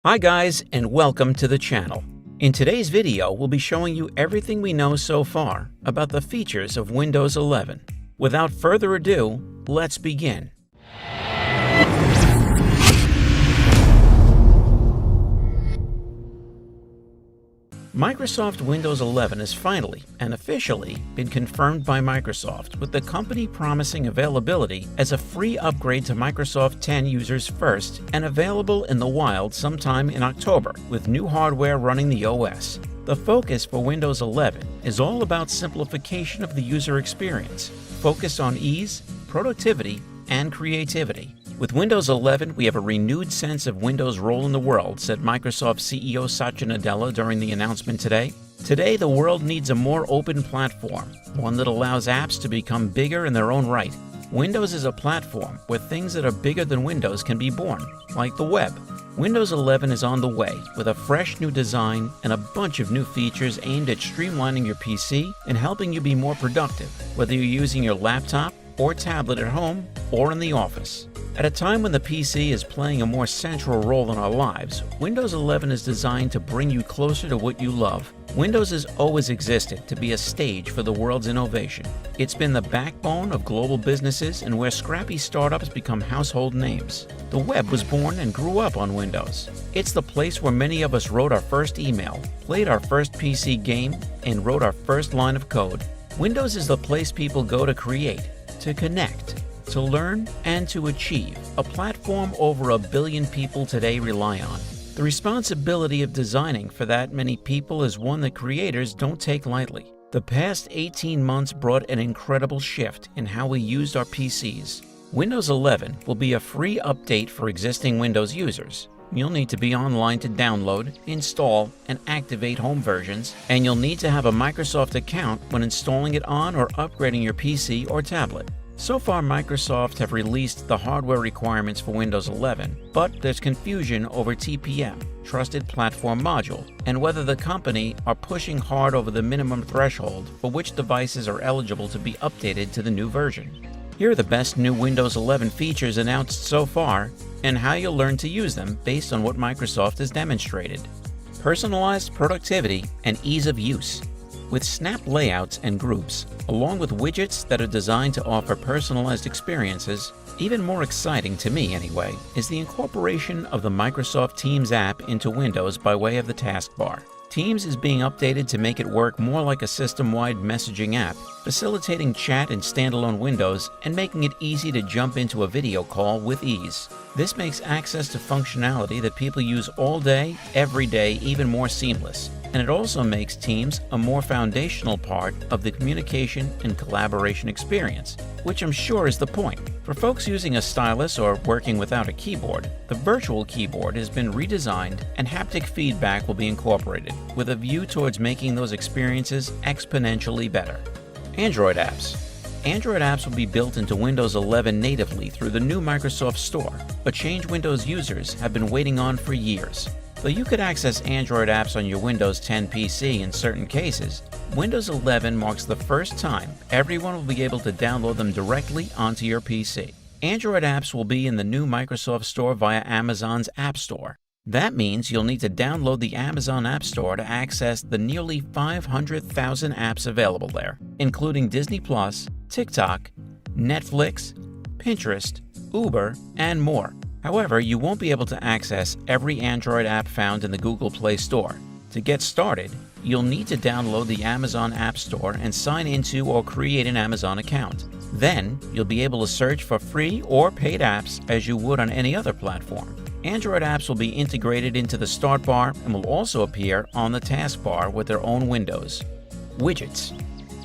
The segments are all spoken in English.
Hi guys, and welcome to the channel. In today's video, we'll be showing you everything we know so far about the features of Windows 11. Without further ado, let's begin. Microsoft Windows 11 has finally and officially been confirmed by Microsoft, with the company promising availability as a free upgrade to Microsoft 10 users first and available in the wild sometime in October with new hardware running the OS. The focus for Windows 11 is all about simplification of the user experience, focused on ease, productivity, and creativity. With Windows 11, we have a renewed sense of Windows' role in the world, said Microsoft CEO Satya Nadella during the announcement today. Today, the world needs a more open platform, one that allows apps to become bigger in their own right. Windows is a platform where things that are bigger than Windows can be born, like the web. Windows 11 is on the way with a fresh new design and a bunch of new features aimed at streamlining your PC and helping you be more productive, whether you're using your laptop or tablet at home or in the office. At a time when the PC is playing a more central role in our lives, Windows 11 is designed to bring you closer to what you love. Windows has always existed to be a stage for the world's innovation. It's been the backbone of global businesses and where scrappy startups become household names. The web was born and grew up on Windows. It's the place where many of us wrote our first email, played our first PC game, and wrote our first line of code. Windows is the place people go to create, to connect, to learn, and to achieve, a platform over 1 billion people today rely on. The responsibility of designing for that many people is one that creators don't take lightly. The past 18 months brought an incredible shift in how we used our PCs. Windows 11 will be a free update for existing Windows users. You'll need to be online to download, install, and activate home versions, and you'll need to have a Microsoft account when installing it on or upgrading your PC or tablet. So far, Microsoft have released the hardware requirements for Windows 11, but there's confusion over TPM, Trusted Platform Module, and whether the company are pushing hard over the minimum threshold for which devices are eligible to be updated to the new version. Here are the best new Windows 11 features announced so far, and how you'll learn to use them based on what Microsoft has demonstrated. Personalized productivity and ease of use. With snap layouts and groups, along with widgets that are designed to offer personalized experiences, even more exciting to me anyway, is the incorporation of the Microsoft Teams app into Windows by way of the taskbar. Teams is being updated to make it work more like a system-wide messaging app, facilitating chat in standalone windows and making it easy to jump into a video call with ease. This makes access to functionality that people use all day, every day, even more seamless. And it also makes Teams a more foundational part of the communication and collaboration experience, which I'm sure is the point. For folks using a stylus or working without a keyboard, the virtual keyboard has been redesigned and haptic feedback will be incorporated, with a view towards making those experiences exponentially better. Android apps. Android apps will be built into Windows 11 natively through the new Microsoft Store, a change Windows users have been waiting on for years. Though you could access Android apps on your Windows 10 PC in certain cases, Windows 11 marks the first time everyone will be able to download them directly onto your PC. Android apps will be in the new Microsoft Store via Amazon's App Store. That means you'll need to download the Amazon App Store to access the nearly 500,000 apps available there, including Disney+, TikTok, Netflix, Pinterest, Uber, and more. However, you won't be able to access every Android app found in the Google Play Store. To get started, you'll need to download the Amazon App Store and sign into or create an Amazon account. Then, you'll be able to search for free or paid apps as you would on any other platform. Android apps will be integrated into the Start bar and will also appear on the taskbar with their own windows. Widgets.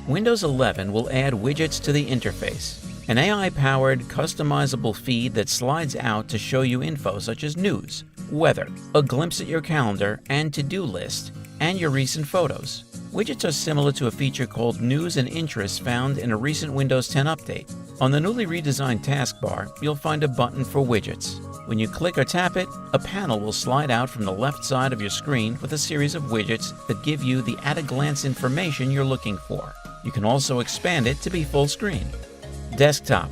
Windows 11 will add widgets to the interface. An AI-powered, customizable feed that slides out to show you info such as news, weather, a glimpse at your calendar and to-do list, and your recent photos. Widgets are similar to a feature called News and Interests found in a recent Windows 10 update. On the newly redesigned taskbar, you'll find a button for widgets. When you click or tap it, a panel will slide out from the left side of your screen with a series of widgets that give you the at-a-glance information you're looking for. You can also expand it to be full screen. Desktop.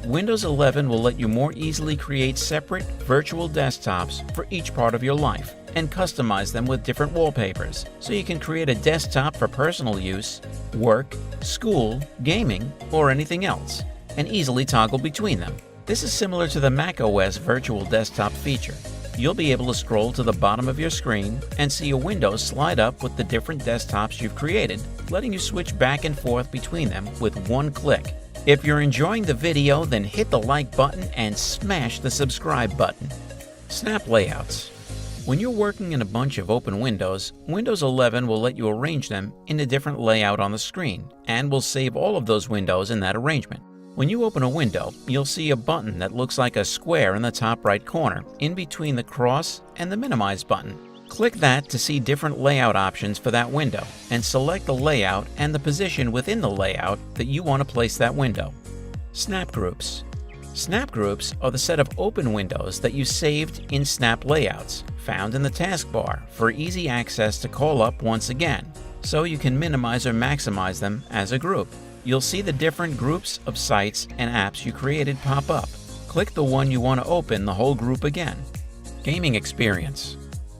Windows 11 will let you more easily create separate virtual desktops for each part of your life and customize them with different wallpapers, so you can create a desktop for personal use, work, school, gaming, or anything else, and easily toggle between them. This is similar to the macOS virtual desktop feature. You'll be able to scroll to the bottom of your screen and see a window slide up with the different desktops you've created, letting you switch back and forth between them with one click. If you're enjoying the video, then hit the like button and smash the subscribe button. Snap layouts. When you're working in a bunch of open windows, Windows 11 will let you arrange them in a different layout on the screen and will save all of those windows in that arrangement. When you open a window, you'll see a button that looks like a square in the top right corner, in between the cross and the minimize button. Click that to see different layout options for that window, and select the layout and the position within the layout that you want to place that window. Snap groups. Snap groups are the set of open windows that you saved in snap layouts, found in the taskbar for easy access to call up once again, so you can minimize or maximize them as a group. You'll see the different groups of sites and apps you created pop up. Click the one you want to open the whole group again. Gaming experience.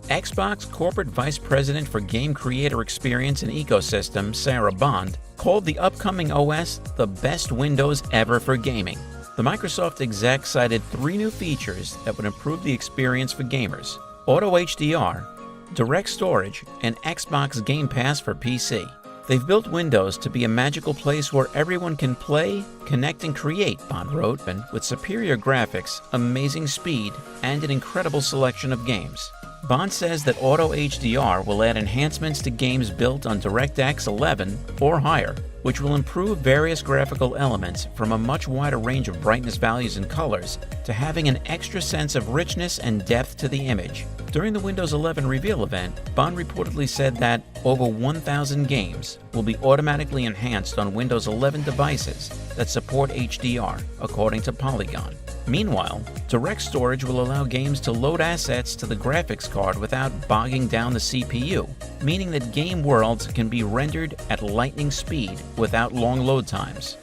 Xbox Corporate Vice President for Game Creator Experience and Ecosystem, Sarah Bond, called the upcoming OS the best Windows ever for gaming. The Microsoft exec cited 3 new features that would improve the experience for gamers: Auto HDR, Direct Storage, and Xbox Game Pass for PC. They've built Windows to be a magical place where everyone can play, connect, and create, Bond wrote, with superior graphics, amazing speed, and an incredible selection of games. Bond says that Auto HDR will add enhancements to games built on DirectX 11 or higher, which will improve various graphical elements from a much wider range of brightness values and colors to having an extra sense of richness and depth to the image. During the Windows 11 reveal event, Bond reportedly said that over 1,000 games will be automatically enhanced on Windows 11 devices that support HDR, according to Polygon. Meanwhile, Direct Storage will allow games to load assets to the graphics card without bogging down the CPU, meaning that game worlds can be rendered at lightning speed without long load times.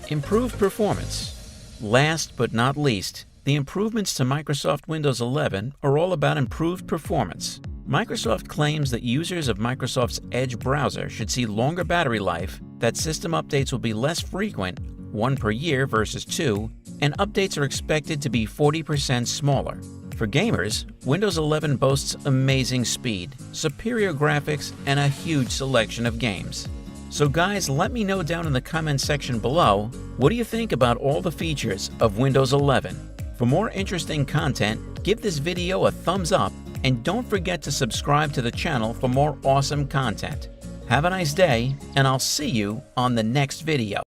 Improved performance. Last but not least, the improvements to Microsoft Windows 11 are all about improved performance. Microsoft claims that users of Microsoft's Edge browser should see longer battery life, that system updates will be less frequent, 1 per year versus 2, and updates are expected to be 40% smaller. For gamers, Windows 11 boasts amazing speed, superior graphics, and a huge selection of games. So guys, let me know down in the comment section below, what do you think about all the features of Windows 11? For more interesting content, give this video a thumbs up, and don't forget to subscribe to the channel for more awesome content. Have a nice day, and I'll see you on the next video.